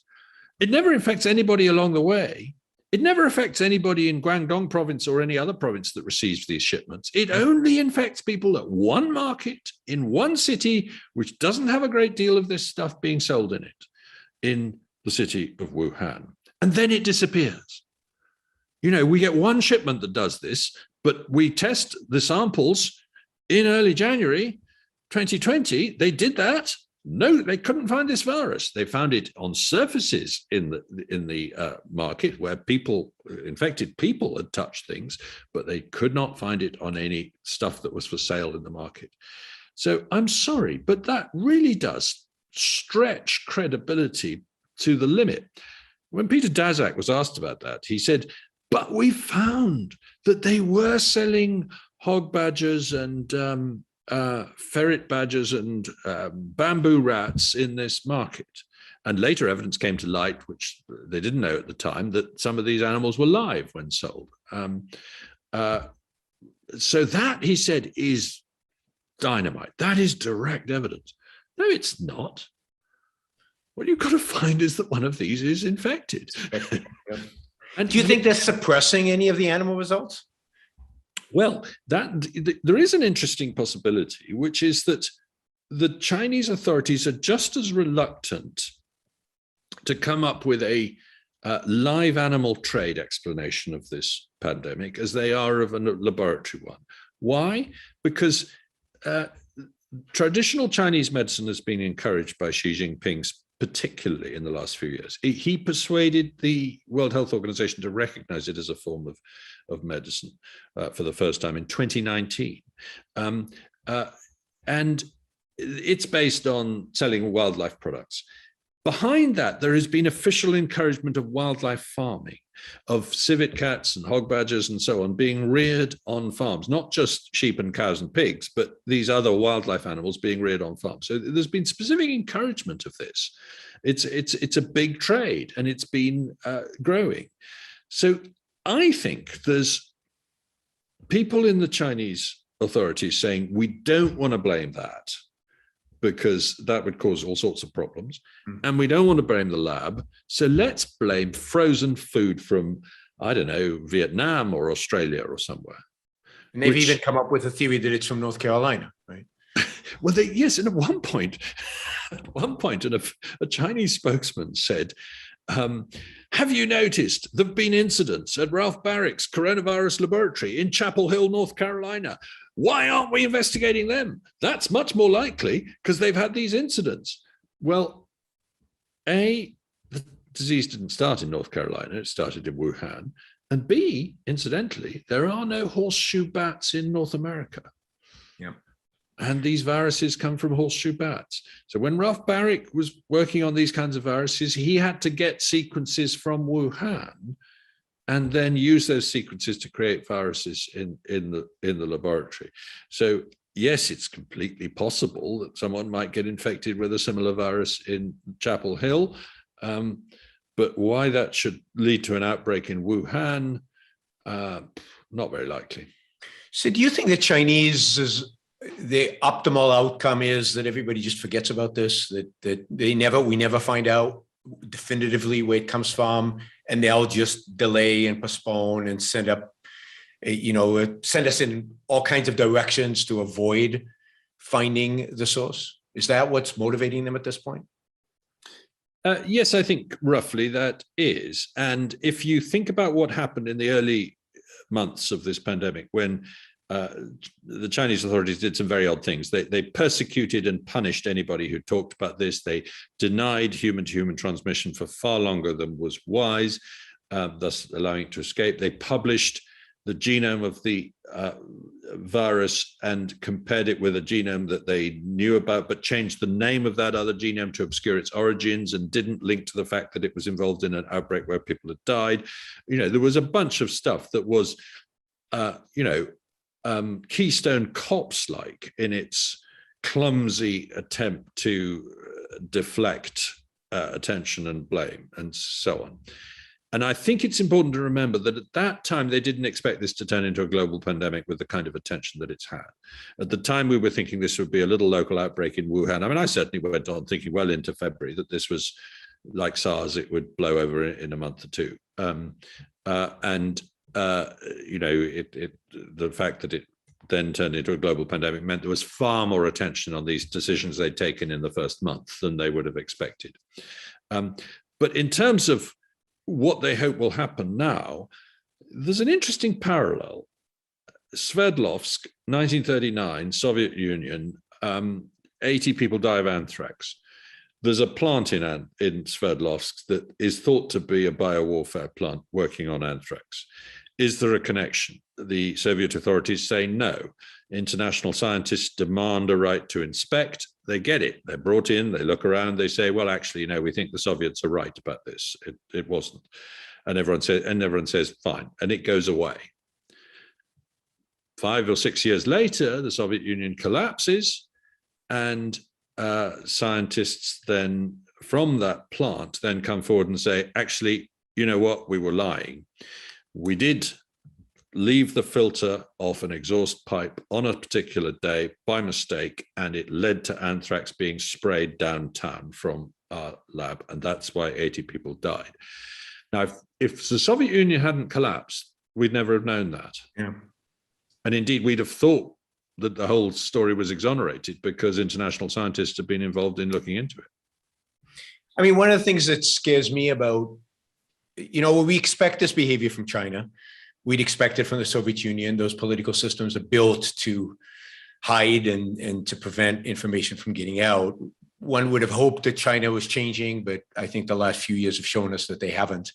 [SPEAKER 2] It never infects anybody along the way. It never affects anybody in Guangdong province or any other province that receives these shipments. It only infects people at one market in one city, which doesn't have a great deal of this stuff being sold in it, in the city of Wuhan. And then it disappears. We get one shipment that does this, but we test the samples in early January 2020. They did that. No, they couldn't find this virus. They found it on surfaces in the market where infected people had touched things, but they could not find it on any stuff that was for sale in the market. So I'm sorry, but that really does stretch credibility to the limit. When Peter Daszak was asked about that, he said, but we found that they were selling hog badgers and ferret badgers and bamboo rats in this market. And later evidence came to light, which they didn't know at the time, that some of these animals were live when sold. So that, he said, is dynamite. That is direct evidence. No, it's not. What you've got to find is that one of these is infected.
[SPEAKER 1] Yeah. And do you think they're suppressing any of the animal results?
[SPEAKER 2] Well, there is an interesting possibility, which is that the Chinese authorities are just as reluctant to come up with a live animal trade explanation of this pandemic as they are of a laboratory one. Why? Because traditional Chinese medicine has been encouraged by Xi Jinping, particularly in the last few years. He persuaded the World Health Organization to recognize it as a form of medicine for the first time in 2019. And it's based on selling wildlife products. Behind that, there has been official encouragement of wildlife farming, of civet cats and hog badgers and so on being reared on farms, not just sheep and cows and pigs, but these other wildlife animals being reared on farms. So there's been specific encouragement of this. It's a big trade, and it's been growing. So I think there's people in the Chinese authorities saying, we don't want to blame that, because that would cause all sorts of problems. And we don't want to blame the lab. So let's blame frozen food from, I don't know, Vietnam or Australia or somewhere.
[SPEAKER 1] And they've even come up with a theory that it's from North Carolina, right?
[SPEAKER 2] Well, yes, and at one point, a Chinese spokesman said, have you noticed there have been incidents at Ralph Barrick's coronavirus laboratory in Chapel Hill, North Carolina? Why aren't we investigating them? That's much more likely because they've had these incidents. Well, A, the disease didn't start in North Carolina, it started in Wuhan. And B, incidentally, there are no horseshoe bats in North America.
[SPEAKER 1] Yeah.
[SPEAKER 2] And these viruses come from horseshoe bats. So when Ralph Barrick was working on these kinds of viruses, he had to get sequences from Wuhan and then use those sequences to create viruses in the laboratory. So yes, it's completely possible that someone might get infected with a similar virus in Chapel Hill, but why that should lead to an outbreak in Wuhan, not very likely.
[SPEAKER 1] So do you think the the optimal outcome is that everybody just forgets about this, that we never find out definitively where it comes from, and they'll just delay and postpone and send us in all kinds of directions to avoid finding the source? Is that what's motivating them at this point?
[SPEAKER 2] Yes, I think roughly that is. And if you think about what happened in the early months of this pandemic, when the Chinese authorities did some very odd things. They persecuted and punished anybody who talked about this. They denied human-to-human transmission for far longer than was wise, thus allowing it to escape. They published the genome of the virus and compared it with a genome that they knew about, but changed the name of that other genome to obscure its origins and didn't link to the fact that it was involved in an outbreak where people had died. There was a bunch of stuff that was, Keystone Cops-like in its clumsy attempt to deflect attention and blame and so on. And I think it's important to remember that at that time, they didn't expect this to turn into a global pandemic with the kind of attention that it's had. At the time, we were thinking this would be a little local outbreak in Wuhan. I mean, I certainly went on thinking well into February that this was like SARS, it would blow over in a month or two. The fact that it then turned into a global pandemic meant there was far more attention on these decisions they'd taken in the first month than they would have expected. But in terms of what they hope will happen now, there's an interesting parallel. Sverdlovsk, 1939, Soviet Union, 80 people die of anthrax. There's a plant in Sverdlovsk that is thought to be a biowarfare plant working on anthrax. Is there a connection? The Soviet authorities say no. International scientists demand a right to inspect. They get it. They're brought in, they look around, they say, well, actually, we think the Soviets are right about this. It wasn't. And everyone says, fine. And it goes away. 5 or 6 years later, the Soviet Union collapses, and scientists then from that plant then come forward and say, actually, you know what, we were lying. We did leave the filter off an exhaust pipe on a particular day by mistake, and it led to anthrax being sprayed downtown from our lab, and that's why 80 people died. Now, if the Soviet Union hadn't collapsed, we'd never have known that.
[SPEAKER 1] Yeah.
[SPEAKER 2] And indeed, we'd have thought that the whole story was exonerated because international scientists have been involved in looking into it.
[SPEAKER 1] I mean, one of the things that scares me about, we expect this behavior from China. We'd expect it from the Soviet Union. Those political systems are built to hide and to prevent information from getting out. One would have hoped that China was changing, but I think the last few years have shown us that they haven't.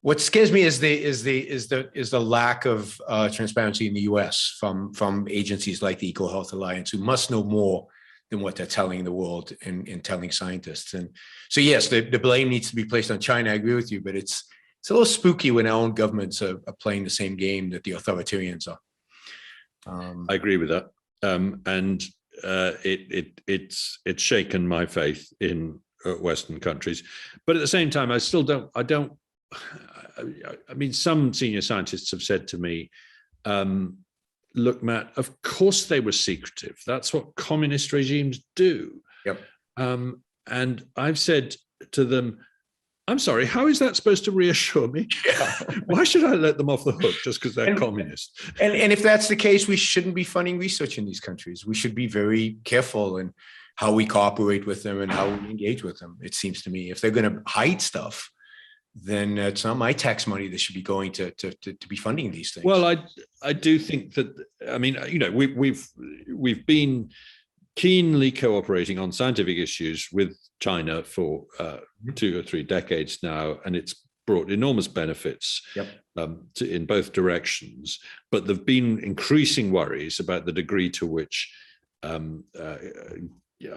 [SPEAKER 1] What scares me is the lack of transparency in the U.S. from agencies like the EcoHealth Alliance, who must know more what they're telling the world and telling scientists. And so, yes, the blame needs to be placed on China. I agree with you, but it's a little spooky when our own governments are playing the same game that the authoritarians are.
[SPEAKER 2] I agree with that. And it's shaken my faith in Western countries. But at the same time, I mean, some senior scientists have said to me, look, Matt, of course they were secretive. That's what communist regimes do.
[SPEAKER 1] Yep.
[SPEAKER 2] And I've said to them, I'm sorry, how is that supposed to reassure me?
[SPEAKER 1] Yeah.
[SPEAKER 2] Why should I let them off the hook just because they're communist?
[SPEAKER 1] And if that's the case, we shouldn't be funding research in these countries. We should be very careful in how we cooperate with them and how we engage with them. It seems to me, if they're going to hide stuff, then it's not my tax money that should be going to be funding these things.
[SPEAKER 2] Well, I do think that, I mean, you know, we've been keenly cooperating on scientific issues with China for 2 or 3 decades now, and it's brought enormous benefits in both directions. But there've been increasing worries about the degree to which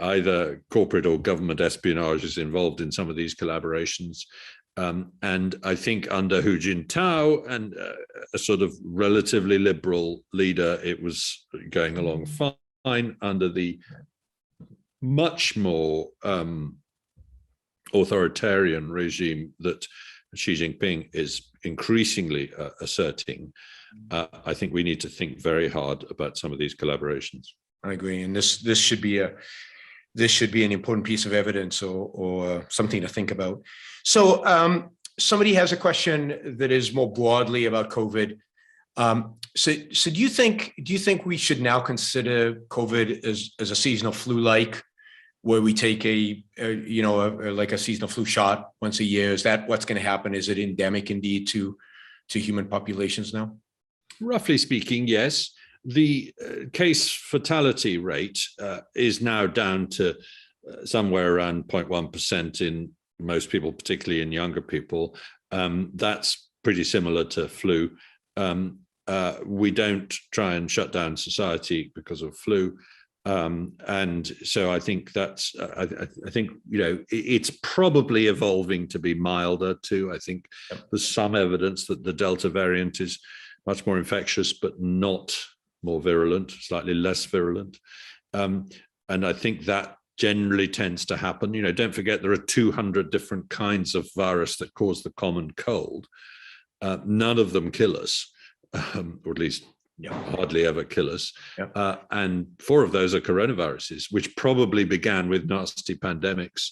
[SPEAKER 2] either corporate or government espionage is involved in some of these collaborations. And I think under Hu Jintao and a sort of relatively liberal leader, it was going along fine. Under the much more authoritarian regime that Xi Jinping is increasingly asserting, I think we need to think very hard about some of these collaborations.
[SPEAKER 1] I agree, and this should be an important piece of evidence or something to think about. So somebody has a question that is more broadly about COVID. So do you think we should now consider COVID as a seasonal flu-like, where we take like a seasonal flu shot once a year? Is that what's going to happen? Is it endemic indeed to human populations now?
[SPEAKER 2] Roughly speaking, yes. The case fatality rate is now down to somewhere around 0.1% in most people, particularly in younger people. That's pretty similar to flu. We don't try and shut down society because of flu. And so I think that's, I think, you know, it's probably evolving to be milder too. I think there's some evidence that the Delta variant is much more infectious, but not more virulent, slightly less virulent. And I think that generally tends to happen. You know, don't forget there are 200 different kinds of virus that cause the common cold. None of them kill us, or at least hardly ever kill us. And 4 of those are coronaviruses, which probably began with nasty pandemics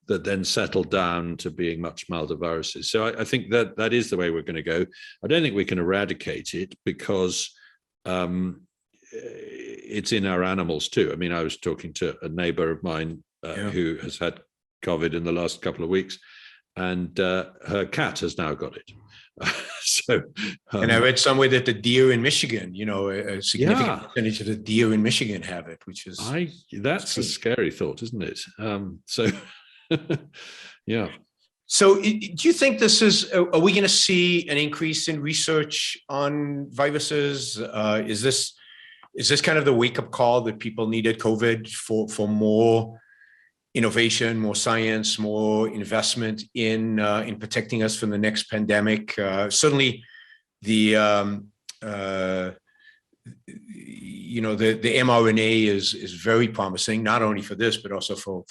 [SPEAKER 2] that then settled down to being much milder viruses. So I think that is the way we're going to go. I don't think we can eradicate it because it's in our animals too. I mean, I was talking to a neighbor of mine who has had COVID in the last couple of weeks, and her cat has now got it.
[SPEAKER 1] And I read somewhere that the deer in Michigan, you know, a significant percentage of the deer in Michigan have it, which is
[SPEAKER 2] that's a scary thought, isn't it? Yeah.
[SPEAKER 1] So do you think this is, are we going to see an increase in research on viruses? Is this kind of the wake-up call that people needed COVID for more innovation, more science, more investment in protecting us from the next pandemic? Certainly the mRNA is very promising, not only for this, but also for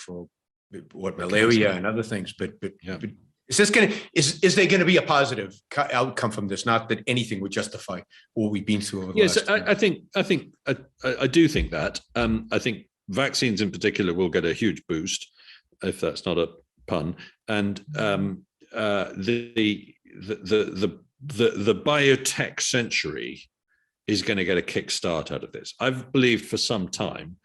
[SPEAKER 1] malaria and other things. But is there going to be a positive outcome from this? Not that anything would justify what we've been through over the last
[SPEAKER 2] I do think that. I think vaccines in particular will get a huge boost, if that's not a pun. And the biotech century is going to get a kickstart out of this. I've believed for some time,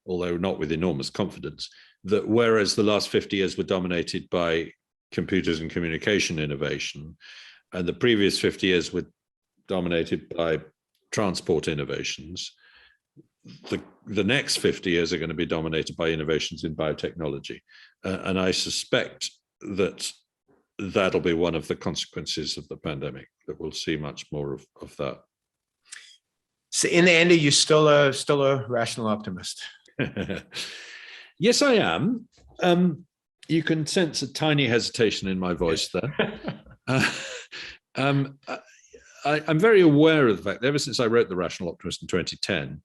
[SPEAKER 2] although not with enormous confidence, that whereas the last 50 years were dominated by computers and communication innovation, and the previous 50 years were dominated by transport innovations, the next 50 years are going to be dominated by innovations in biotechnology. And I suspect that that'll be one of the consequences of the pandemic, that we'll see much more of that.
[SPEAKER 1] So in the end, are you still a rational optimist?
[SPEAKER 2] Yes, I am. You can sense a tiny hesitation in my voice there. I'm very aware of the fact that ever since I wrote The Rational Optimist in 2010,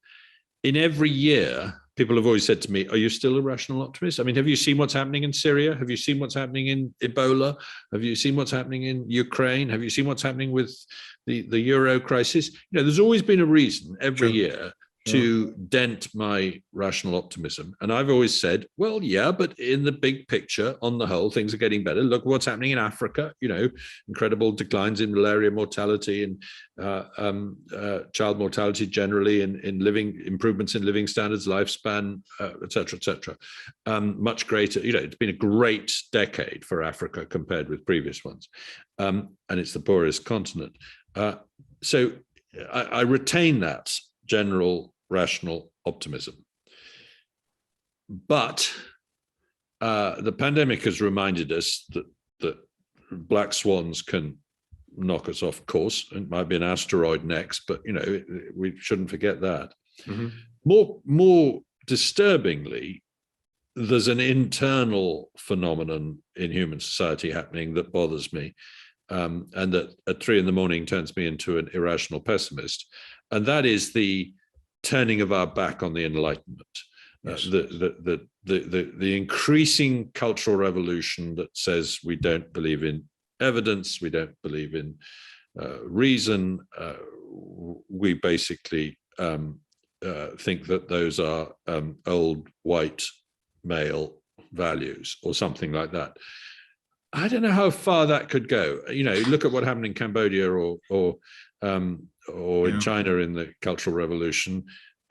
[SPEAKER 2] in every year, people have always said to me, are you still a rational optimist? I mean, have you seen what's happening in Syria? Have you seen what's happening in Ebola? Have you seen what's happening in Ukraine? Have you seen what's happening with the Euro crisis? There's always been a reason every year to dent my rational optimism. And I've always said, well, yeah, but in the big picture, on the whole, things are getting better. Look what's happening in Africa, incredible declines in malaria mortality and child mortality generally, in living improvements in living standards, lifespan, et cetera, much greater. It's been a great decade for Africa compared with previous ones. And it's the poorest continent. So I retain that general rational optimism. But the pandemic has reminded us that black swans can knock us off course. It might be an asteroid next, but we shouldn't forget that. Mm-hmm. More disturbingly, there's an internal phenomenon in human society happening that bothers me, and that at 3 a.m. turns me into an irrational pessimist. And that is the turning of our back on the Enlightenment, yes. The increasing cultural revolution that says we don't believe in evidence, we don't believe in reason. We basically think that those are old white male values or something like that. I don't know how far that could go. Look at what happened in Cambodia or in China in the Cultural Revolution.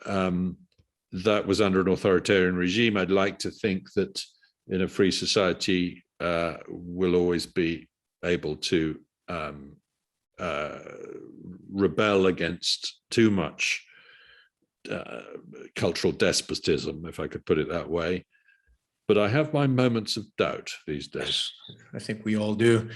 [SPEAKER 2] That was under an authoritarian regime. I'd like to think that in a free society, we'll always be able to rebel against too much cultural despotism, if I could put it that way. But I have my moments of doubt these days.
[SPEAKER 1] I think we all do.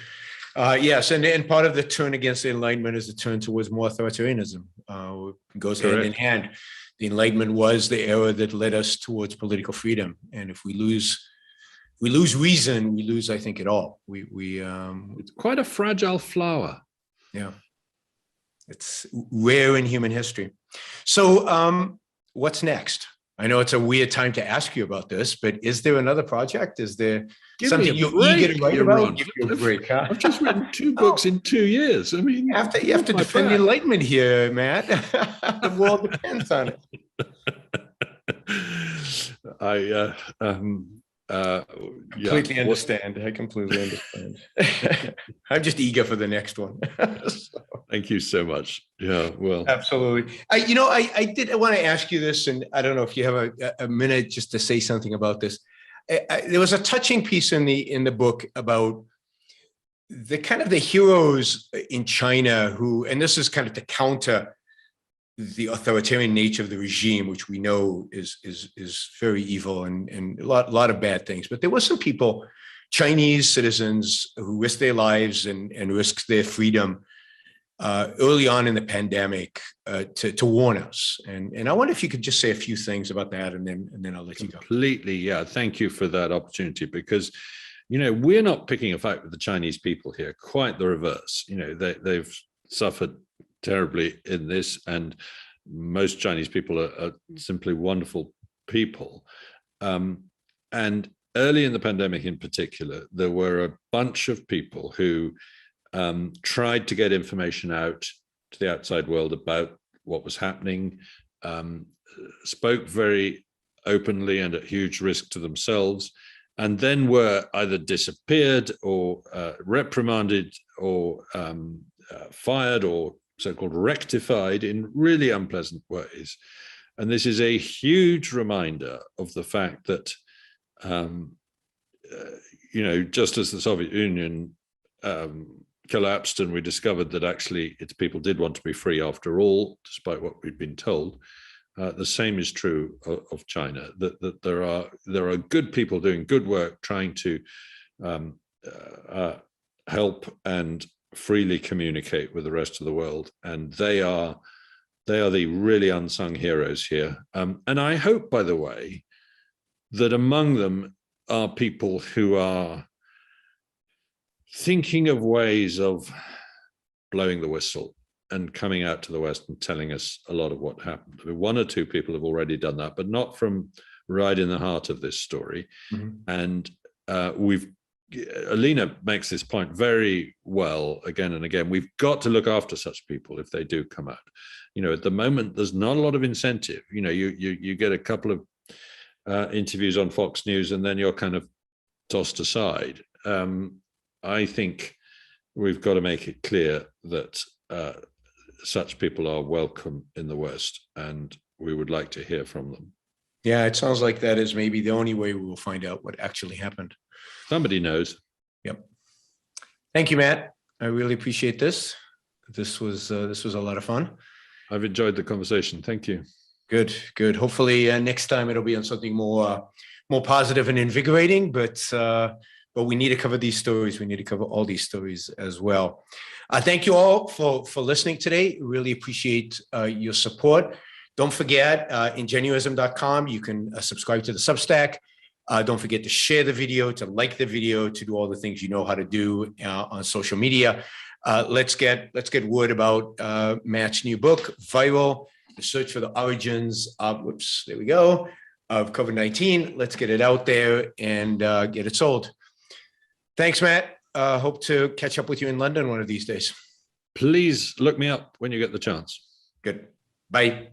[SPEAKER 1] Yes, and part of the turn against the Enlightenment is the turn towards more authoritarianism. It goes hand in hand. The Enlightenment was the era that led us towards political freedom, and if we lose reason, we lose, I think, it all.
[SPEAKER 2] It's quite a fragile flower.
[SPEAKER 1] Yeah, it's rare in human history. So, what's next? I know it's a weird time to ask you about this, but is there another project? Is there something you're eager to write about? Give you a break, huh?
[SPEAKER 2] I've just written 2 books in 2 years. I mean,
[SPEAKER 1] you have to defend the Enlightenment here, Matt. The world depends on it. Completely understand. I completely understand. I'm just eager for the next one.
[SPEAKER 2] Thank you so much. Yeah, well,
[SPEAKER 1] absolutely. I did want to ask you this, and I don't know if you have a minute just to say something about this. There was a touching piece in the book about the kind of the heroes in China who, and this is kind of to counter the authoritarian nature of the regime, which we know is very evil and a lot of bad things. But there were some people, Chinese citizens, who risked their lives and risked their freedom early on in the pandemic to warn us. And I wonder if you could just say a few things about that, and then I'll let you go.
[SPEAKER 2] Completely, yeah. Thank you for that opportunity, because we're not picking a fight with the Chinese people here. Quite the reverse. They've suffered terribly in this, and most Chinese people are simply wonderful people. And early in the pandemic in particular, there were a bunch of people who tried to get information out to the outside world about what was happening, spoke very openly and at huge risk to themselves, and then were either disappeared or reprimanded or fired or so-called rectified in really unpleasant ways. And this is a huge reminder of the fact that, just as the Soviet Union collapsed and we discovered that actually its people did want to be free after all, despite what we'd been told, the same is true of China, that there are good people doing good work, trying to help and freely communicate with the rest of the world, and they are the really unsung heroes here. And I hope, by the way, that among them are people who are thinking of ways of blowing the whistle and coming out to the West and telling us a lot of what happened. I mean, one or two people have already done that, but not from right in the heart of this story. And Alina makes this point very well again and again. We've got to look after such people if they do come out. At the moment, there's not a lot of incentive. You get a couple of interviews on Fox News and then you're kind of tossed aside. I think we've got to make it clear that such people are welcome in the West, and we would like to hear from them.
[SPEAKER 1] Yeah, it sounds like that is maybe the only way we will find out what actually happened.
[SPEAKER 2] Somebody knows.
[SPEAKER 1] Yep. Thank you, Matt. I really appreciate this. This was a lot of fun.
[SPEAKER 2] I've enjoyed the conversation. Thank you.
[SPEAKER 1] Good, good. Hopefully next time it'll be on something more positive and invigorating, but we need to cover these stories. We need to cover all these stories as well. Thank you all for listening today. Really appreciate your support. Don't forget, ingenuism.com. You can subscribe to the Substack. Don't forget to share the video, to like the video, to do all the things you know how to do on social media. Let's get word about Matt's new book, Viral, The Search for the Origins of, there we go, of COVID-19. Let's get it out there and get it sold. Thanks, Matt. Hope to catch up with you in London one of these days.
[SPEAKER 2] Please look me up when you get the chance.
[SPEAKER 1] Good. Bye.